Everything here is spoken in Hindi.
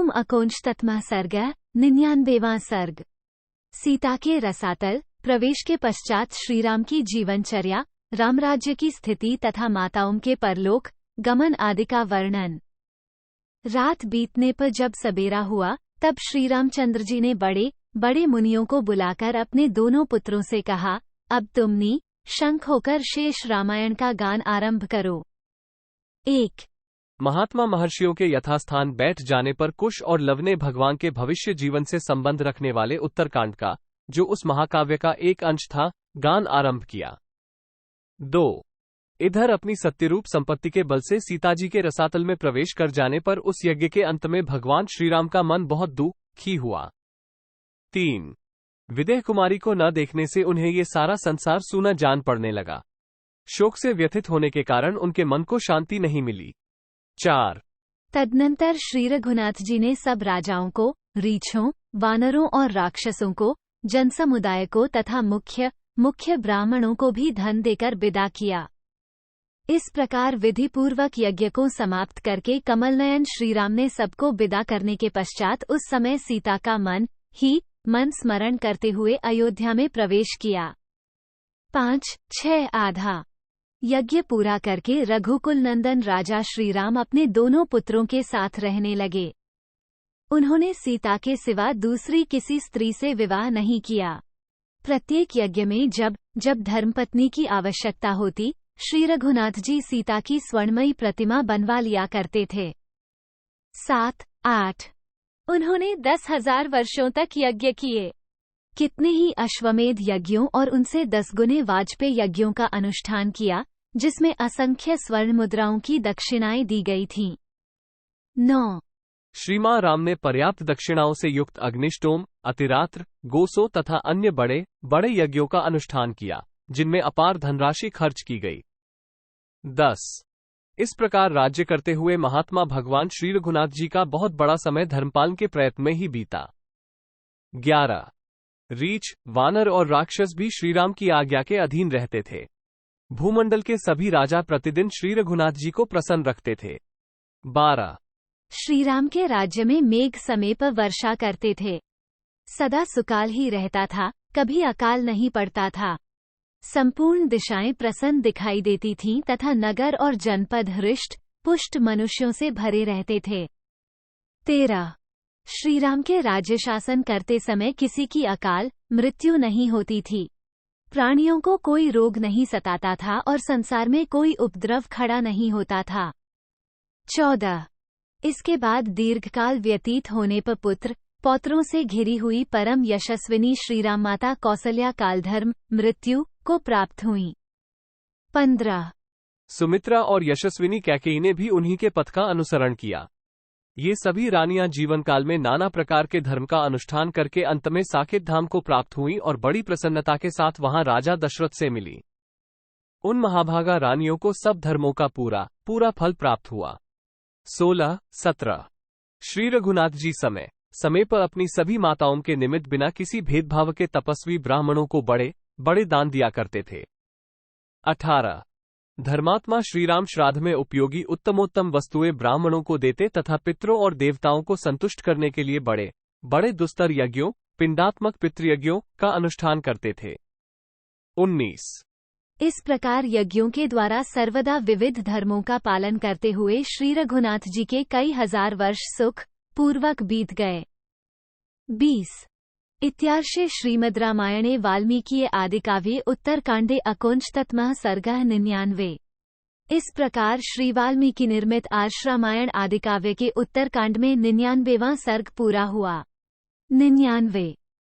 ओम अकोंचतत्मः सर्गः 99वां सर्ग। सीता के रसातल प्रवेश के पश्चात श्रीराम की जीवनचर्या, रामराज्य की स्थिति तथा माताओं के परलोक गमन आदि का वर्णन। रात बीतने पर जब सबेरा हुआ, तब श्री रामचंद्र जी ने बड़े बड़े मुनियों को बुलाकर अपने दोनों पुत्रों से कहा, अब तुमनी शंख होकर शेष रामायण का गान आरंभ करो। 1। महात्मा महर्षियों के यथास्थान बैठ जाने पर कुश और लव ने भगवान के भविष्य जीवन से संबंध रखने वाले उत्तरकांड का, जो उस महाकाव्य का एक अंश था, गान आरंभ किया। 2। इधर अपनी सत्यरूप संपत्ति के बल से सीताजी के रसातल में प्रवेश कर जाने पर उस यज्ञ के अंत में भगवान श्रीराम का मन बहुत दुखी हुआ। 3। विदेह कुमारी को न देखने से उन्हें ये सारा संसार सूना जान पड़ने लगा। शोक से व्यथित होने के कारण उनके मन को शांति नहीं मिली। 4। तदनंतर श्री रघुनाथ जी ने सब राजाओं को, रीछों, वानरों और राक्षसों को, जनसमुदाय को तथा मुख्य ब्राह्मणों को भी धन देकर विदा किया। इस प्रकार विधिपूर्वक यज्ञ को समाप्त करके कमलनयन श्रीराम ने सबको विदा करने के पश्चात उस समय सीता का मन स्मरण करते हुए अयोध्या में प्रवेश किया। 5-6 आधा यज्ञ पूरा करके रघुकुल नंदन राजा श्रीराम अपने दोनों पुत्रों के साथ रहने लगे। उन्होंने सीता के सिवा दूसरी किसी स्त्री से विवाह नहीं किया। प्रत्येक यज्ञ में जब धर्मपत्नी की आवश्यकता होती, श्री रघुनाथ जी सीता की स्वर्णमयी प्रतिमा बनवा लिया करते थे। 7-8 उन्होंने 10,000 वर्षों तक यज्ञ किए। कितने ही अश्वमेध यज्ञों और उनसे 10 गुने वाजपेय यज्ञों का अनुष्ठान किया, जिसमें असंख्य स्वर्ण मुद्राओं की दक्षिणाएं दी गई थीं। 9 श्रीमान राम ने पर्याप्त दक्षिणाओं से युक्त अग्निष्टोम, अतिरात्र, गोसो तथा अन्य बड़े बड़े यज्ञों का अनुष्ठान किया, जिनमें अपार धनराशि खर्च की गई। 10 इस प्रकार राज्य करते हुए महात्मा भगवान श्री रघुनाथ जी का बहुत बड़ा समय धर्मपालन के प्रयत्न में ही बीता। 11 रीछ, वानर और राक्षस भी श्रीराम की आज्ञा के अधीन रहते थे। भूमंडल के सभी राजा प्रतिदिन श्री रघुनाथ जी को प्रसन्न रखते थे। 12 श्रीराम के राज्य में मेघ समय पर वर्षा करते थे। सदा सुकाल ही रहता था, कभी अकाल नहीं पड़ता था। संपूर्ण दिशाएं प्रसन्न दिखाई देती थीं तथा नगर और जनपद हृष्ट पुष्ट मनुष्यों से भरे रहते थे। 13 श्रीराम के राज्य शासन करते समय किसी की अकाल मृत्यु नहीं होती थी। प्राणियों को कोई रोग नहीं सताता था और संसार में कोई उपद्रव खड़ा नहीं होता था। 14 इसके बाद दीर्घकाल व्यतीत होने पर पौत्रों से घिरी हुई परम यशस्विनी श्रीराम माता कौसल्या कालधर्म मृत्यु को प्राप्त हुई। 15 सुमित्रा और यशस्विनी कैकेयी ने भी उन्हीं के पथ का अनुसरण किया। ये सभी रानियां जीवन काल में नाना प्रकार के धर्म का अनुष्ठान करके अंत में साकेत धाम को प्राप्त हुई और बड़ी प्रसन्नता के साथ वहां राजा दशरथ से मिली। उन महाभागा रानियों को सब धर्मों का पूरा फल प्राप्त हुआ। 16-17 श्री रघुनाथ जी समय पर अपनी सभी माताओं के निमित्त बिना किसी भेदभाव के तपस्वी ब्राह्मणों को बड़े बड़े दान दिया करते थे। 18 धर्मात्मा श्रीराम श्राद्ध में उपयोगी उत्तमोत्तम वस्तुएं ब्राह्मणों को देते तथा पितरों और देवताओं को संतुष्ट करने के लिए बड़े बड़े दुस्तर यज्ञों, पिंडात्मक पितृयज्ञों का अनुष्ठान करते थे। 19 इस प्रकार यज्ञों के द्वारा सर्वदा विविध धर्मों का पालन करते हुए श्री रघुनाथ जी के कई हजार वर्ष सुख पूर्वक बीत गए। 20 इत्यार्षे श्रीमद् रामायणे वाल्मीकिये आदिकाव्ये उत्तरकांडे अकोंचतत्मः सर्गः 99। इस प्रकार श्री वाल्मीकि निर्मित आर्ष रामायण आदिकाव्य के उत्तरकांड में 99वां सर्ग पूरा हुआ। 99